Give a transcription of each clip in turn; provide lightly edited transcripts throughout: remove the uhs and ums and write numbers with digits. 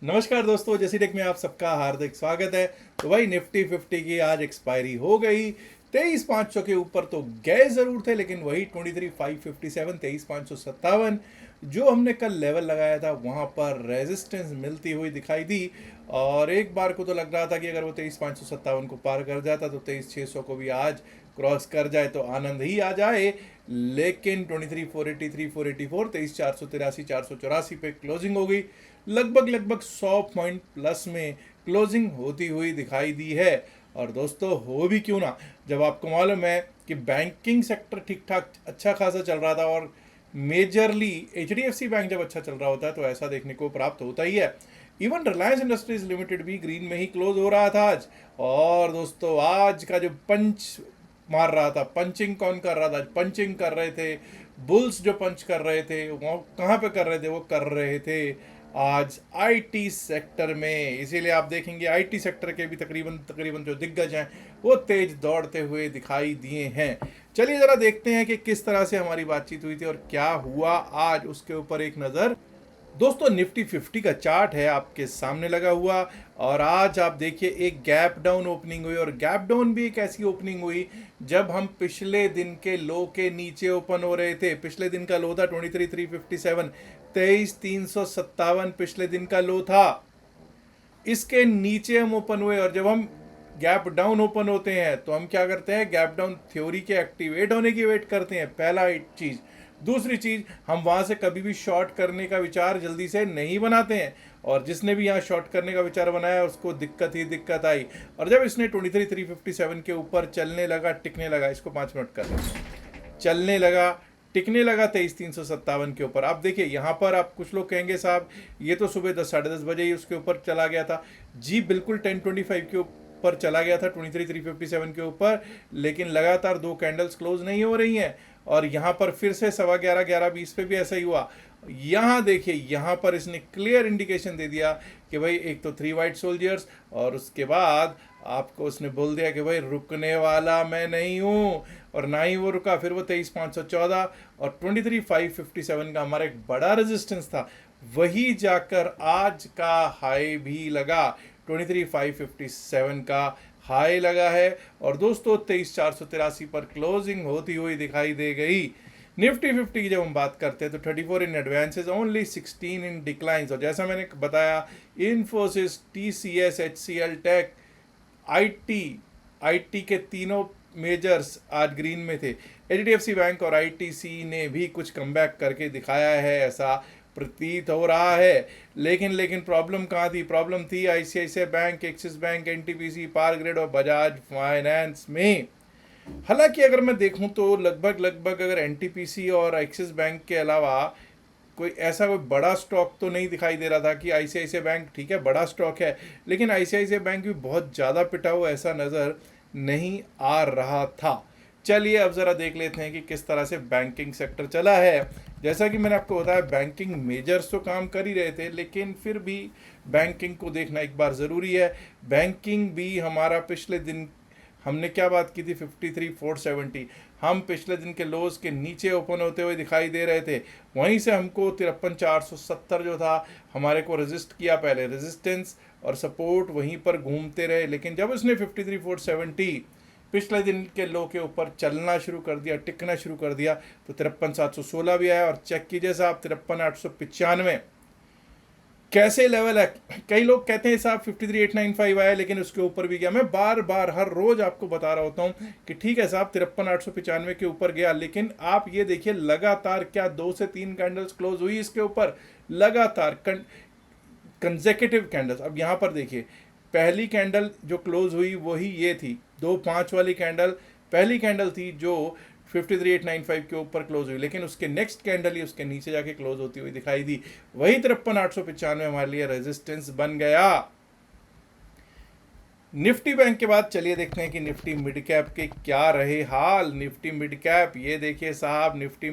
नमस्कार दोस्तों, जैसी टेक में आप सबका हार्दिक स्वागत है। तो भाई निफ्टी 50 की आज एक्सपायरी हो गई। 23,500 के ऊपर तो गए ज़रूर थे, लेकिन वही 23,557, 23,557 जो हमने कल लेवल लगाया था वहाँ पर रेजिस्टेंस मिलती हुई दिखाई दी। और एक बार को तो लग रहा था कि अगर वो 23,557 को पार कर जाता तो 23,600 को भी आज क्रॉस कर जाए तो आनंद ही आ जाए। लेकिन 23,483, 484, 23,483, 484 पे क्लोजिंग हो गई। लगभग 100 पॉइंट प्लस में क्लोजिंग होती हुई दिखाई दी है। और दोस्तों, हो भी क्यों ना, जब आपको मालूम है कि बैंकिंग सेक्टर ठीक ठाक अच्छा खासा चल रहा था और मेजरली एचडीएफसी बैंक जब अच्छा चल रहा होता है तो ऐसा देखने को प्राप्त होता ही है। इवन रिलायंस इंडस्ट्रीज लिमिटेड भी ग्रीन में ही क्लोज हो रहा था आज। और दोस्तों, आज का जो पंच मार रहा था, पंचिंग कौन कर रहा था? पंचिंग कर रहे थे बुल्स। जो पंच कर रहे थे वो कहाँ पे कर रहे थे? वो कर रहे थे आज आईटी सेक्टर में। इसीलिए आप देखेंगे आईटी सेक्टर के भी तकरीबन तकरीबन जो दिग्गज हैं वो तेज दौड़ते हुए दिखाई दिए हैं। चलिए ज़रा देखते हैं कि किस तरह से हमारी बातचीत हुई थी और क्या हुआ आज, उसके ऊपर एक नज़र। दोस्तों, निफ्टी 50 का चार्ट है आपके सामने लगा हुआ। और आज आप देखिए एक गैप डाउन ओपनिंग हुई, और गैप डाउन भी एक ऐसी ओपनिंग हुई जब हम पिछले दिन के लो के नीचे ओपन हो रहे थे। पिछले दिन का लो था 23,357, 23,357 पिछले दिन का लो था। इसके नीचे हम ओपन हुए, और जब हम गैप डाउन ओपन होते हैं तो हम क्या करते हैं? गैप डाउन थ्योरी के एक्टिवेट होने की वेट करते हैं, पहला चीज़। दूसरी चीज़, हम वहाँ से कभी भी शॉर्ट करने का विचार जल्दी से नहीं बनाते हैं। और जिसने भी यहाँ शॉर्ट करने का विचार बनाया उसको दिक्कत ही दिक्कत आई। और जब इसने 23,357 के ऊपर चलने लगा, टिकने लगा, इसको 5 मिनट कर लेते हैं, चलने लगा, टिकने लगा 23,357 के ऊपर। आप देखिए यहाँ पर, आप कुछ लोग कहेंगे साहब ये तो सुबह 10 साढ़े 10 बजे ही उसके ऊपर चला गया था। जी बिल्कुल, 10:25 के ऊपर चला गया था 23,357 के ऊपर, लेकिन लगातार दो कैंडल्स क्लोज नहीं हो रही हैं। और यहाँ पर फिर से 11:15, 11:20 पे भी ऐसा ही हुआ। यहाँ देखिए, यहाँ पर इसने क्लियर इंडिकेशन दे दिया कि भाई एक तो 3 वाइट सोल्जर्स, और उसके बाद आपको उसने बोल दिया कि भाई रुकने वाला मैं नहीं हूँ। और ना ही वो रुका, फिर वो 23,514 और 23,557 का हमारा एक बड़ा रेजिस्टेंस था, वही जाकर आज का हाई भी लगा। 23,557 का हाई लगा है। और दोस्तों, 23,483 पर क्लोजिंग होती हुई दिखाई दे गई। निफ्टी 50 की जब हम बात करते हैं तो 34 इन एडवांसेस, ओनली 16 इन डिक्लाइंस। और जैसा मैंने बताया, इन्फोसिस, टीसीएस, एचसीएल टेक, आईटी आईटी के तीनों मेजर्स आज ग्रीन में थे। एचडीएफसी बैंक और आईटीसी ने भी कुछ कमबैक करके दिखाया है, ऐसा प्रतीत हो रहा है। लेकिन प्रॉब्लम कहाँ थी? प्रॉब्लम थी ICICI bank, axis bank, NTPC, power grid और बजाज फाइनेंस में। हालांकि अगर मैं देखूं तो लगभग अगर एनटीपीसी और एक्सिस बैंक के अलावा कोई बड़ा स्टॉक तो नहीं दिखाई दे रहा था। कि आईसीआईसीआई बैंक ठीक है, बड़ा स्टॉक है, लेकिन आईसीआईसीआई बैंक भी बहुत ज़्यादा पिटा हुआ ऐसा नज़र नहीं आ रहा था। चलिए अब ज़रा देख लेते हैं कि किस तरह से बैंकिंग सेक्टर चला है। जैसा कि मैंने आपको बताया, बैंकिंग मेजर्स तो काम कर ही रहे थे, लेकिन फिर भी बैंकिंग को देखना एक बार ज़रूरी है। बैंकिंग भी हमारा पिछले दिन हमने क्या बात की थी? 53,470। हम पिछले दिन के लोज के नीचे ओपन होते हुए दिखाई दे रहे थे। वहीं से हमको 53,470 जो था हमारे को रेजिस्ट किया, पहले रेजिस्टेंस और सपोर्ट वहीं पर घूमते रहे। लेकिन जब उसने 53,470 पिछले दिन के लो के ऊपर चलना शुरू कर दिया, टिकना शुरू कर दिया, तो 53,716 भी आया। और चेक कीजिए साहब, 53,895 कैसे लेवल है। कई लोग कहते हैं साहब 53,895 आया, लेकिन उसके ऊपर भी गया। मैं बार बार हर रोज आपको बता रहा होता हूँ कि ठीक है साहब 53,895 के ऊपर गया, लेकिन आप ये देखिए लगातार क्या 2 से 3 कैंडल्स क्लोज हुई इसके ऊपर, लगातार कंसेक्यूटिव कैंडल्स। अब यहाँ पर देखिए, पहली कैंडल जो क्लोज हुई वही ये थी, 2-5 वाली कैंडल पहली कैंडल थी जो 53,895 के ऊपर क्लोज हुई, लेकिन उसके नेक्स्ट कैंडल ही उसके नीचे जाके क्लोज होती हुई दिखाई दी। वही 53,895 हमारे लिए रेजिस्टेंस बन गया। निफ्टी बैंक के बाद चलिए देखते हैं कि निफ्टी मिड कैप के क्या रहे हाल। निफ्टी मिड कैप, ये देखिए साहब, निफ्टी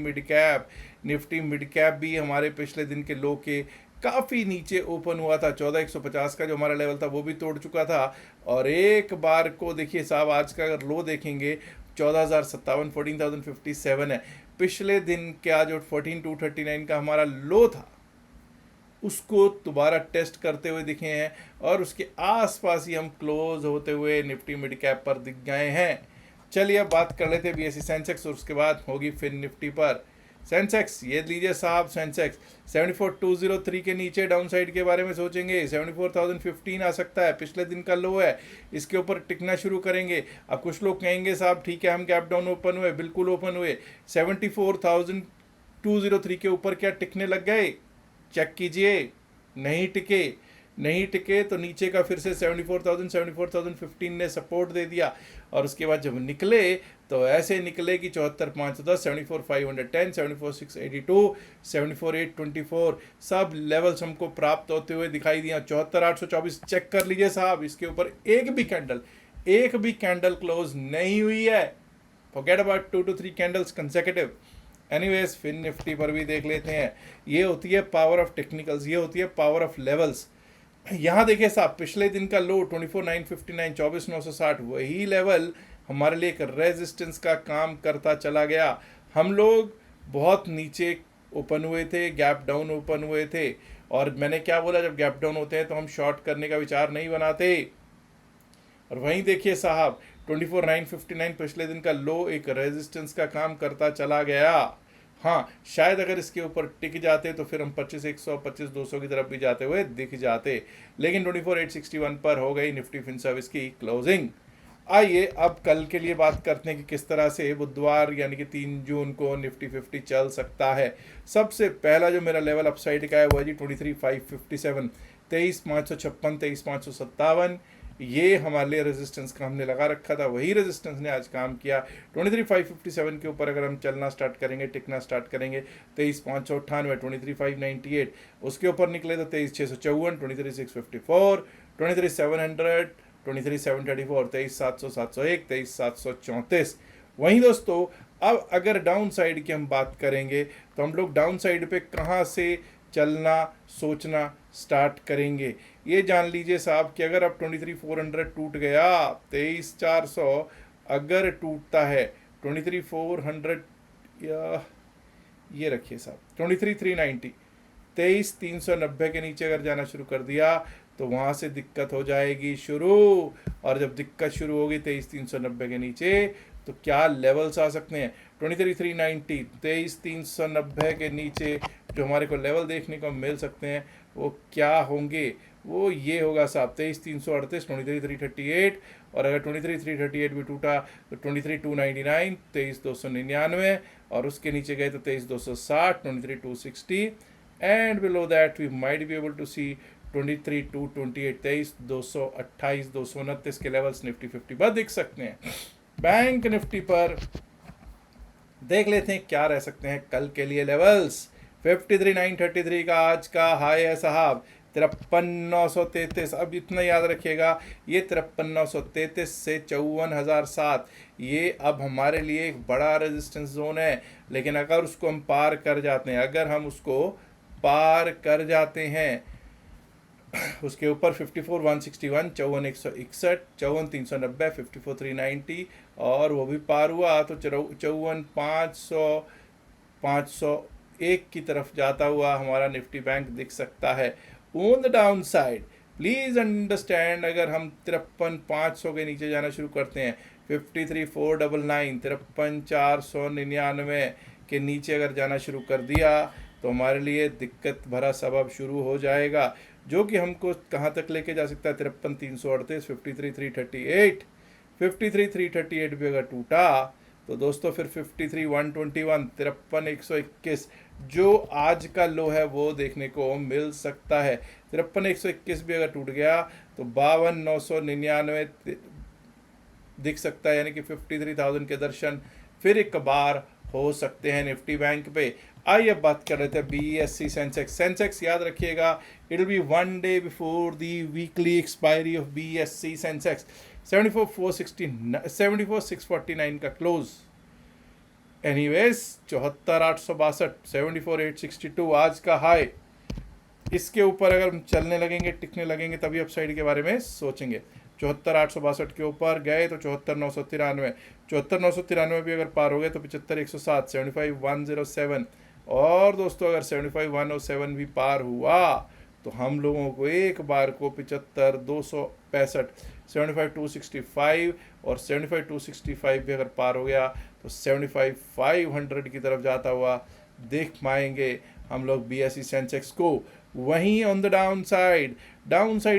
मिड कैप भी हमारे पिछले दिन के लो के काफ़ी नीचे ओपन हुआ था। 14,150 का जो हमारा लेवल था वो भी तोड़ चुका था। और एक बार को देखिए साहब, आज का अगर लो देखेंगे 14,057, 14,057 है। पिछले दिन का जो 14,239 का हमारा लो था उसको दोबारा टेस्ट करते हुए दिखे हैं और उसके आसपास ही हम क्लोज होते हुए निफ्टी मिड कैप पर दिख गए हैं। चलिए अब बात कर लेते हैं बीएसई सेंसेक्स और उसके बाद होगी फिर निफ्टी पर। सेंसेक्स ये लीजिए साहब, सेंसेक्स 74,203 के नीचे डाउन साइड के बारे में सोचेंगे। 74,015 आ सकता है, पिछले दिन का लो है, इसके ऊपर टिकना शुरू करेंगे। अब कुछ लोग कहेंगे साहब ठीक है हम गैप डाउन ओपन हुए, बिल्कुल ओपन हुए, 74,203 के ऊपर क्या टिकने लग गए? चेक कीजिए, नहीं टिके। नहीं टिके तो नीचे का फिर से 74,000 74,015 ने सपोर्ट दे दिया और उसके बाद जब निकले तो ऐसे निकले कि 74,510, 74,510, 74,682, 74,824 सब लेवल्स हमको प्राप्त होते हुए दिखाई दिया। 74,824 चेक कर लीजिए साहब, इसके ऊपर एक भी कैंडल क्लोज नहीं हुई है। Forget about 2 to 3 candles consecutive. Anyways फिर निफ्टी पर भी देख लेते हैं। ये होती है पावर ऑफ टेक्निकल्स, ये होती है पावर ऑफ लेवल्स। यहाँ देखिए साहब, पिछले दिन का लो 24,959, 24,960, वही लेवल हमारे लिए एक रेजिस्टेंस का काम करता चला गया। हम लोग बहुत नीचे ओपन हुए थे, गैप डाउन ओपन हुए थे, और मैंने क्या बोला, जब गैप डाउन होते हैं तो हम शॉर्ट करने का विचार नहीं बनाते। और वहीं देखिए साहब 24,959 पिछले दिन का लो एक रेजिस्टेंस का काम करता चला गया। हाँ, शायद अगर इसके ऊपर टिक जाते तो फिर हम 25,100, 25,200 की तरफ भी जाते हुए दिख जाते, लेकिन 24,861 पर हो गई निफ्टी फिन सर्विस की क्लोजिंग। आइए अब कल के लिए बात करते हैं कि किस तरह से बुधवार यानी कि 3 जून को निफ्टी 50 चल सकता है। सबसे पहला जो मेरा लेवल अपसाइड का है वो है जी 23,557, 23,556, 23,557। ये हमारे लिए रेजिस्टेंस का हमने लगा रखा था, वही रेजिस्टेंस ने आज काम किया। 23,557 के ऊपर अगर हम चलना स्टार्ट करेंगे, टिकना स्टार्ट करेंगे, 23,598, 23,598, उसके ऊपर निकले तो 23,654, 23,654, 23,700, 23,734, 23,700, 701, 23,734। वहीं दोस्तों अब अगर डाउन साइड की हम बात करेंगे तो हम लोग डाउन साइड पे कहाँ से चलना सोचना स्टार्ट करेंगे, ये जान लीजिए साहब कि अगर अब 23,400 टूट गया, 23,400 अगर टूटता है, 23,400 या ये रखिए साहब 23,390, 23,390 के नीचे अगर जाना शुरू कर दिया तो वहाँ से दिक्कत हो जाएगी शुरू। और जब दिक्कत शुरू होगी 23,390 के नीचे तो क्या लेवल्स आ सकते हैं? 23,390, 23,390 के नीचे जो हमारे को लेवल देखने को मिल सकते हैं वो क्या होंगे? वो ये होगा साहब 23,338, 23,338, और अगर 23,338 भी टूटा तो 23,299, 23,299, और उसके नीचे गए तो 23,260, 23,260, and below that we might be able to see 23,228, 23,228, 229 के लेवल्स निफ्टी 50 पर दिख सकते हैं। बैंक निफ्टी पर देख लेते हैं क्या रह सकते हैं कल के लिए लेवल्स। 53,933 का आज का हाई है साहब, 53,933। अब इतना याद रखिएगा, ये 53,933 से 54,007 ये अब हमारे लिए एक बड़ा रेजिस्टेंस जोन है। लेकिन अगर उसको हम पार कर जाते हैं, अगर हम उसको पार कर जाते हैं, उसके ऊपर 54,161, 54,161, 54,390, 54,390, और वो भी पार हुआ तो 54,500, 501 की तरफ जाता हुआ हमारा निफ्टी बैंक दिख सकता है। On the down side please understand, अगर हम 53,500 के नीचे जाना शुरू करते हैं, 53,499, 53,499 के नीचे अगर जाना शुरू कर दिया तो हमारे लिए दिक्कत भरा सबब शुरू हो जाएगा, जो कि हमको कहाँ तक लेके जा सकता है? 53,338, 53,338, 53,338 भी अगर टूटा तो दोस्तों फिर 53,121, 53,121 जो आज का लो है वो देखने को मिल सकता है। 53,121 भी अगर टूट गया तो 52,999 दिख सकता है, यानी कि 53,000 के दर्शन फिर एक बार हो सकते हैं निफ्टी बैंक पे। आइए अब बात कर रहे थे BSE सेंसेक्स याद रखिएगा, it will be 1 day before the weekly expiry of BSE Sensex. 74,649 का क्लोज। एनीवेज 74,862, 74,862 आज का हाई। इसके ऊपर अगर हम चलने लगेंगे, टिकने लगेंगे, तभी अपसाइड के बारे में सोचेंगे। 74,862 के ऊपर गए तो 74,993, 74,993 भी अगर पार हो गए तो 75,107, 75,107, और दोस्तों अगर 75,107 भी पार हुआ तो हम लोगों को एक बार को 75,265 75,265 और 75,265 भी अगर पार हो गया तो 75,500 की तरफ जाता हुआ देख पाएंगे हम लोग BSE सेंसेक्स को। वहीं ऑन द डाउन साइड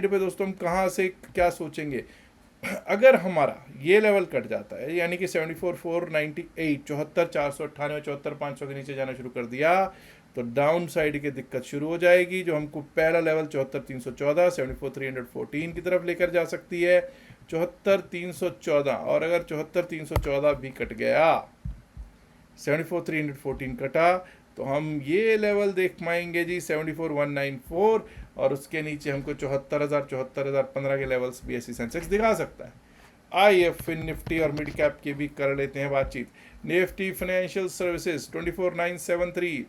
पे दोस्तों हम कहाँ से क्या सोचेंगे, अगर हमारा ये लेवल कट जाता है यानी कि 74,498 74,498 74,500 के नीचे जाना शुरू कर दिया तो डाउन साइड की दिक्कत शुरू हो जाएगी, जो हमको पहला लेवल 74,314 74,314 की तरफ लेकर जा सकती है। 74,314 और अगर 74,314 भी कट गया, 74,314 कटा तो हम ये लेवल देख पाएंगे जी 74,194 और उसके नीचे हमको 74,000 के लेवल्स BSE सेंसेक्स दिखा सकता है। IF निफ्टी और मिड कैप की भी कर लेते हैं बातचीत। निफ्टी फाइनेंशियल सर्विसेज 24,973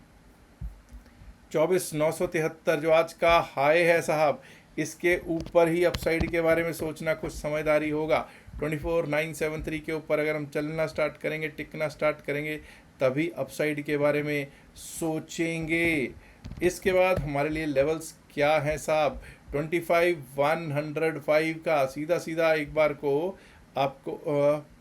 24,973 जो आज का हाई है साहब, इसके ऊपर ही अपसाइड के बारे में सोचना कुछ समझदारी होगा। 24,973 के ऊपर अगर हम चलना स्टार्ट करेंगे, टिकना स्टार्ट करेंगे, तभी अपसाइड के बारे में सोचेंगे। इसके बाद हमारे लिए लेवल्स क्या हैं साहब, 25,105 का सीधा सीधा एक बार को आपको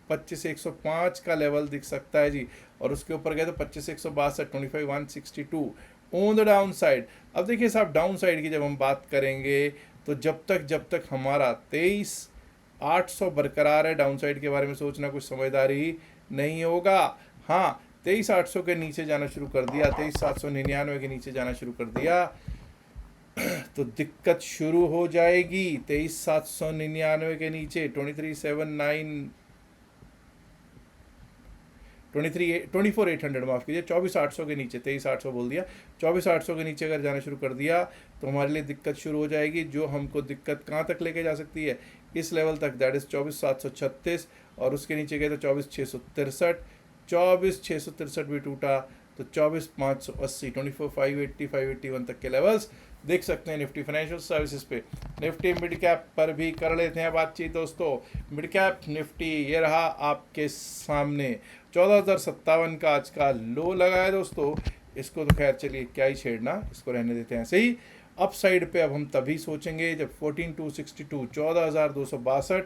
25,105 का लेवल दिख सकता है जी, और उसके ऊपर गए तो 25,162 25,162 ऑन द डाउन साइड। अब देखिए साहब डाउन साइड की जब हम बात करेंगे तो जब तक हमारा 23,800 बरकरार है, डाउन साइड के बारे में सोचना कुछ समझदारी नहीं होगा। हाँ 23,800 के नीचे जाना शुरू कर दिया, 23,799 के नीचे जाना शुरू कर दिया तो दिक्कत शुरू हो जाएगी। 23,799 के नीचे 24,800 माफ़ कीजिए, 24,800 के नीचे, 23,800 बोल दिया, 24,800 के नीचे अगर जाना शुरू कर दिया तो हमारे लिए दिक्कत शुरू हो जाएगी, जो हमको दिक्कत कहाँ तक लेके जा सकती है, इस लेवल तक, दैट इज़ 24,736 और उसके नीचे गए तो 24,663 24,663 भी टूटा तो 24,580 24,580 581 तक के लेवल्स देख सकते हैं निफ्टी फाइनेंशियल सर्विसेज पे। निफ्टी मिड कैप पर भी कर लेते हैं बातचीत दोस्तों। मिड कैप निफ्टी ये रहा आपके सामने, 14,057 का आज का लो लगा है दोस्तों। इसको तो खैर चलिए क्या ही छेड़ना, इसको रहने देते हैं ऐसे ही। अप साइड पे अब हम तभी सोचेंगे जब 14,262 14,262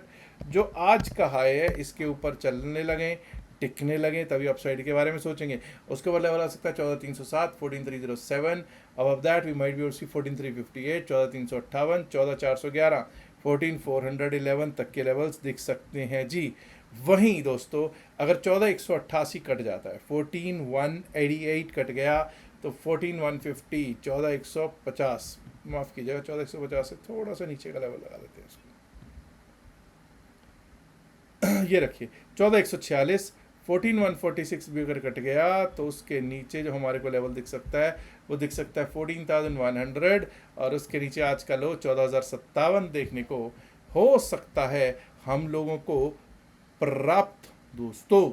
जो आज का हाई है इसके ऊपर चलने लगें, टिकने लगे, तभी अपसाइड के बारे में सोचेंगे। उसके बाद लेवल आ सकता है 14,307 14,307, अब that we might be see 14,358 14,358 14,411 14,411 तक के लेवल्स दिख सकते हैं जी। वहीं दोस्तों अगर 14,188 कट जाता है, 14,188 कट गया तो 14,150 14,150 माफ़ कीजिएगा 14,150 से थोड़ा सा नीचे का लेवल लगा देते हैं इसको ये रखिए 14,146 14,146 भी अगर कट गया तो उसके नीचे जो हमारे को लेवल दिख सकता है वो दिख सकता है 14,100 और उसके नीचे आज का लो 14,057 देखने को हो सकता है हम लोगों को प्राप्त दोस्तों।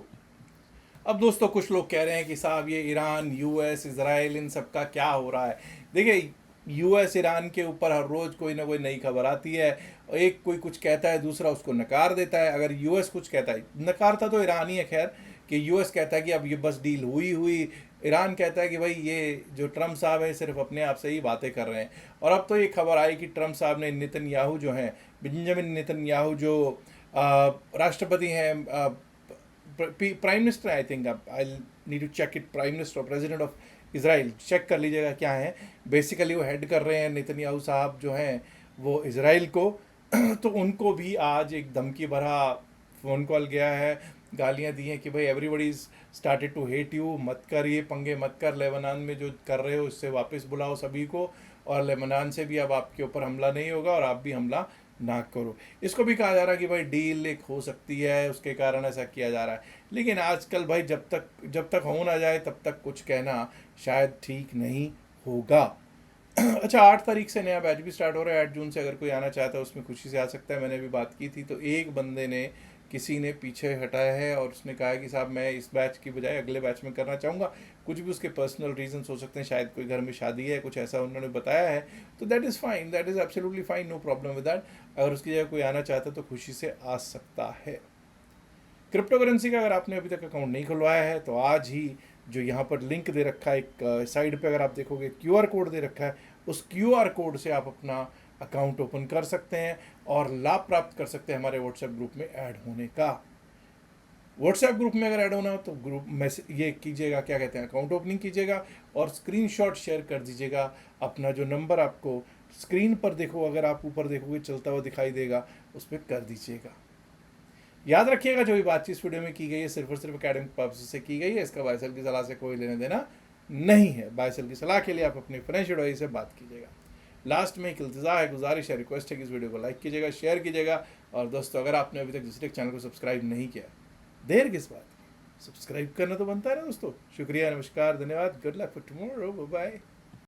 अब दोस्तों कुछ लोग कह रहे हैं कि साहब ये ईरान, US, इजराइल इन सब का क्या हो रहा है। देखिए US ईरान के ऊपर हर रोज़ कोई ना कोई नई खबर आती है, एक कोई कुछ कहता है दूसरा उसको नकार देता है। अगर US कुछ कहता है, नकारता तो ईरान ही है खैर, कि US कहता है कि अब ये बस डील हुई, ईरान कहता है कि भाई ये जो ट्रम्प साहब है सिर्फ अपने आप से ही बातें कर रहे हैं। और अब तो ये खबर आई कि ट्रम्प साहब ने नेतन्याहू जो हैं, बेंजामिन नेतन्याहू जो राष्ट्रपति हैं, prime minister I think, I need to check it, prime minister और प्रेसिडेंट ऑफ इसराइल, चेक कर लीजिएगा क्या है। बेसिकली वो हेड कर रहे हैं नेतन्याहू साहब जो हैं वो इसराइल को तो उनको भी आज एक धमकी भरा फ़ोन कॉल गया है, गालियां दी हैं कि भाई everybody is started to hate you, मत कर ये पंगे मत कर, लेबनान में जो कर रहे हो इससे वापस बुलाओ सभी को, और लेबनान से भी अब आपके ऊपर हमला नहीं होगा और आप भी हमला ना करो। इसको भी कहा जा रहा है कि भाई डील एक हो सकती है, उसके कारण ऐसा किया जा रहा है। लेकिन आजकल भाई जब तक हो ना जाए तब तक कुछ कहना शायद ठीक नहीं होगा। अच्छा 8 तारीख से नया बैच भी स्टार्ट हो रहा है, 8 जून से अगर कोई आना चाहता है उसमें खुशी से आ सकता है। मैंने भी बात की थी तो एक बंदे ने, किसी ने पीछे हटाया है और उसने कहा है कि साहब मैं इस बैच की बजाय अगले बैच में करना चाहूँगा। कुछ भी उसके पर्सनल रीजंस हो सकते हैं, शायद कोई घर में शादी है, कुछ ऐसा उन्होंने बताया है, तो that is fine, that is absolutely fine, no problem with that. अगर उसकी जगह कोई आना चाहता है तो खुशी से आ सकता है। क्रिप्टो करेंसी का अगर आपने अभी तक अकाउंट नहीं खुलवाया है तो आज ही जो यहाँ पर लिंक दे रखा है एक साइड पे, अगर आप देखोगे QR कोड दे रखा है, उस QR कोड से आप अपना अकाउंट ओपन कर सकते हैं और लाभ प्राप्त कर सकते हैं हमारे व्हाट्सएप ग्रुप में ऐड होने का। व्हाट्सएप ग्रुप में अगर ऐड होना हो तो ग्रुप मैसेज ये कीजिएगा, क्या कहते हैं, अकाउंट ओपनिंग कीजिएगा और स्क्रीनशॉट शेयर कर दीजिएगा। अपना जो नंबर आपको स्क्रीन पर देखो, अगर आप ऊपर देखोगे चलता हुआ दिखाई देगा, उस पर कर दीजिएगा। याद रखिएगा जो भी बातचीत इस वीडियो में की गई है सिर्फ और सिर्फ एकेडमिक पर्पज से की गई है, इसका बायसल की सलाह से कोई लेना देना नहीं है। बायसल की सलाह के लिए आप अपने फाइनेंशियल एडवाइजर से बात कीजिएगा। लास्ट में एक इल्तिजा है, गुजारिश है, रिक्वेस्ट है कि इस वीडियो को लाइक कीजिएगा, शेयर कीजिएगा। और दोस्तों, अगर आपने अभी तक डिस्ट्रिक्ट चैनल को सब्सक्राइब नहीं किया, देर किस बात की, सब्सक्राइब करना तो बनता है ना दोस्तों। शुक्रिया, नमस्कार, धन्यवाद, good luck for tomorrow, bye bye.